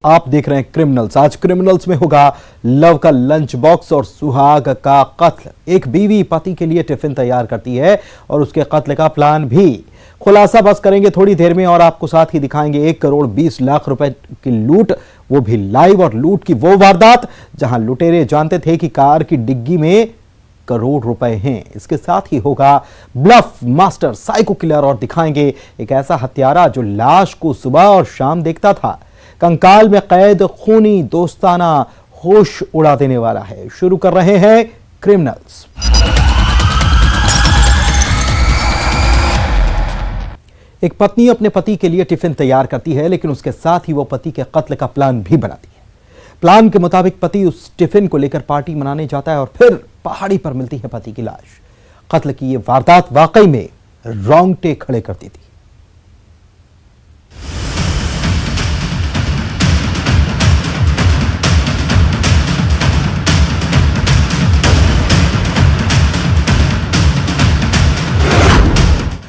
आप देख रहे हैं क्रिमिनल्स। आज क्रिमिनल्स में होगा लव का लंच बॉक्स और सुहाग का कत्ल। एक बीवी पति के लिए टिफिन तैयार करती है और उसके कत्ल का प्लान भी। खुलासा बस करेंगे थोड़ी देर में और आपको साथ ही दिखाएंगे 1 करोड़ 20 लाख रुपए की लूट, वो भी लाइव। और लूट की वो वारदात जहां लुटेरे जानते थे कि कार की डिग्गी में करोड़ रुपए हैं। इसके साथ ही होगा ब्लफ मास्टर साइको किलर और दिखाएंगे एक ऐसा हत्यारा जो लाश को सुबह और शाम देखता था। कंकाल में कैद खूनी दोस्ताना होश उड़ा देने वाला है। शुरू कर रहे हैं क्रिमिनल्स। एक पत्नी अपने पति के लिए टिफिन तैयार करती है, लेकिन उसके साथ ही वो पति के कत्ल का प्लान भी बनाती है। प्लान के मुताबिक पति उस टिफिन को लेकर पार्टी मनाने जाता है और फिर पहाड़ी पर मिलती है पति की लाश। कत्ल की यह वारदात वाकई में रोंगटे खड़े करती थी।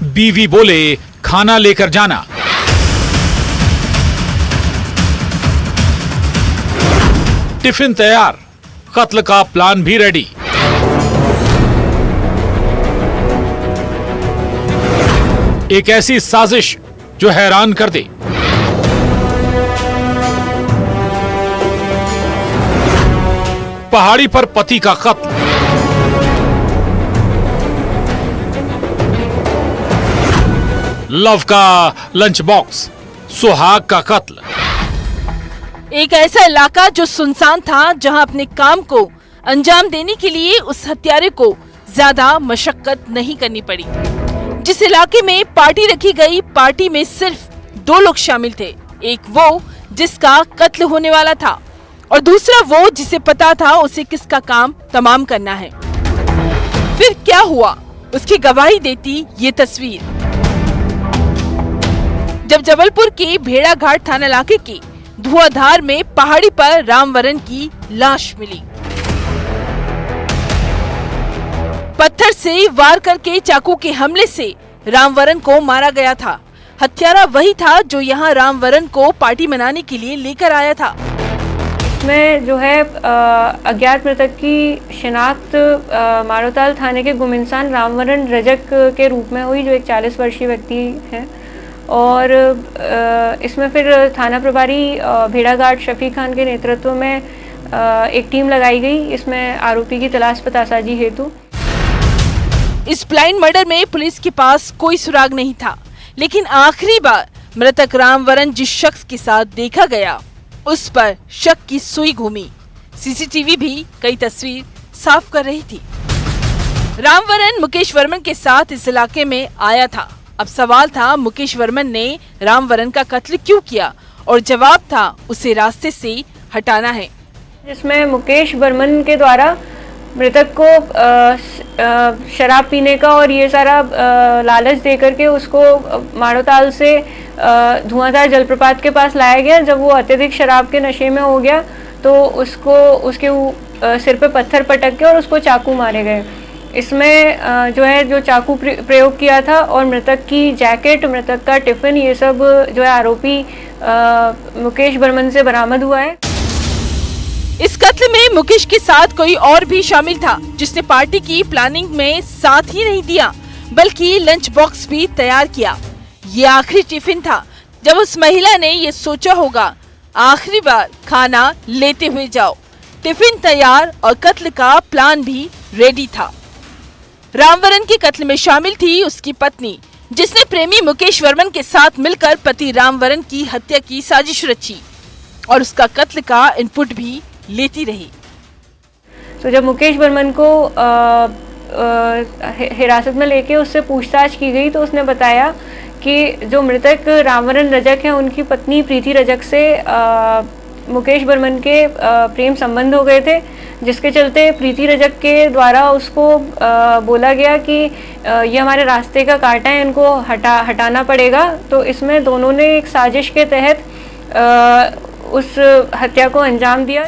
बीवी बोले खाना लेकर जाना। टिफिन तैयार, कत्ल का प्लान भी रेडी। एक ऐसी साजिश जो हैरान कर दे। पहाड़ी पर पति का कत्ल। लव का लंच बॉक्स, सुहाग का कत्ल। एक ऐसा इलाका जो सुनसान था, जहां अपने काम को अंजाम देने के लिए उस हत्यारे को ज्यादा मशक्कत नहीं करनी पड़ी। जिस इलाके में पार्टी रखी गई, पार्टी में सिर्फ 2 लोग शामिल थे। एक वो जिसका कत्ल होने वाला था और दूसरा वो जिसे पता था उसे किसका काम तमाम करना है। फिर क्या हुआ, उसकी गवाही देती ये तस्वीर। जब जबलपुर के भेड़ा घाट थाना इलाके के धुआंधार में पहाड़ी पर रामवरन की लाश मिली। पत्थर से वार करके चाकू के हमले से रामवरन को मारा गया था। हत्यारा वही था जो यहां रामवरन को पार्टी मनाने के लिए लेकर आया था। इसमें जो है अज्ञात मृतक की शिनाख्त मारोताल थाने के गुमिंसान रामवरन रजक के रूप में हुई, जो एक 40 वर्षीय व्यक्ति है। और इसमें फिर थाना प्रभारी भेड़ाघाट शफीक खान के नेतृत्व में एक टीम लगाई गई, इसमें आरोपी की तलाश पतासाजी हेतु। इस ब्लाइंड मर्डर में पुलिस के पास कोई सुराग नहीं था, लेकिन आखिरी बार मृतक रामवरन जिस शख्स के साथ देखा गया उस पर शक की सुई घूमी। सीसीटीवी भी कई तस्वीर साफ कर रही थी। रामवरन मुकेश वर्मन के साथ इस इलाके में आया था। अब सवाल था मुकेश वर्मन ने रामवरन का कत्ल क्यों किया, और जवाब था उसे रास्ते से हटाना है। जिसमें मुकेश वर्मन के द्वारा मृतक को शराब पीने का और ये सारा लालच देकर के उसको माड़ोताल से धुआंधार जलप्रपात के पास लाया गया। जब वो अत्यधिक शराब के नशे में हो गया तो उसको उसके सिर पे पत्थर पटक के और उसको चाकू मारे गए। इसमें जो चाकू प्रयोग किया था और मृतक की जैकेट, मृतक का टिफिन, ये सब जो है आरोपी मुकेश वर्मन से बरामद हुआ है। इस कत्ल में मुकेश के साथ कोई और भी शामिल था, जिसने पार्टी की प्लानिंग में साथ ही नहीं दिया बल्कि लंच बॉक्स भी तैयार किया। ये आखिरी टिफिन था जब उस महिला ने ये सोचा होगा आखिरी बार खाना लेते हुए जाओ। टिफिन तैयार और कत्ल का प्लान भी रेडी था। रामवरन के कत्ल में शामिल थी उसकी पत्नी, जिसने प्रेमी मुकेश वर्मन के साथ मिलकर पति रामवरन की हत्या की साजिश रची और उसका कत्ल का इनपुट भी लेती रही। तो जब मुकेश वर्मन को हिरासत में लेके उससे पूछताछ की गई तो उसने बताया कि जो मृतक रामवरन रजक है, उनकी पत्नी प्रीति रजक से मुकेश वर्मन के प्रेम संबंध हो गए थे, जिसके चलते प्रीति रजक के द्वारा उसको बोला गया कि ये हमारे रास्ते का कांटा है, इनको हटाना पड़ेगा। तो इसमें दोनों ने एक साजिश के तहत उस हत्या को अंजाम दिया।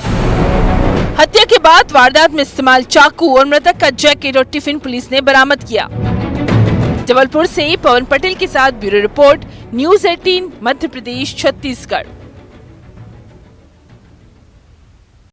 हत्या के बाद वारदात में इस्तेमाल चाकू और मृतक का जैकेट और टिफिन पुलिस ने बरामद किया। जबलपुर से पवन पटेल के साथ bureau report, news 18 Madhya Pradesh Chhattisgarh.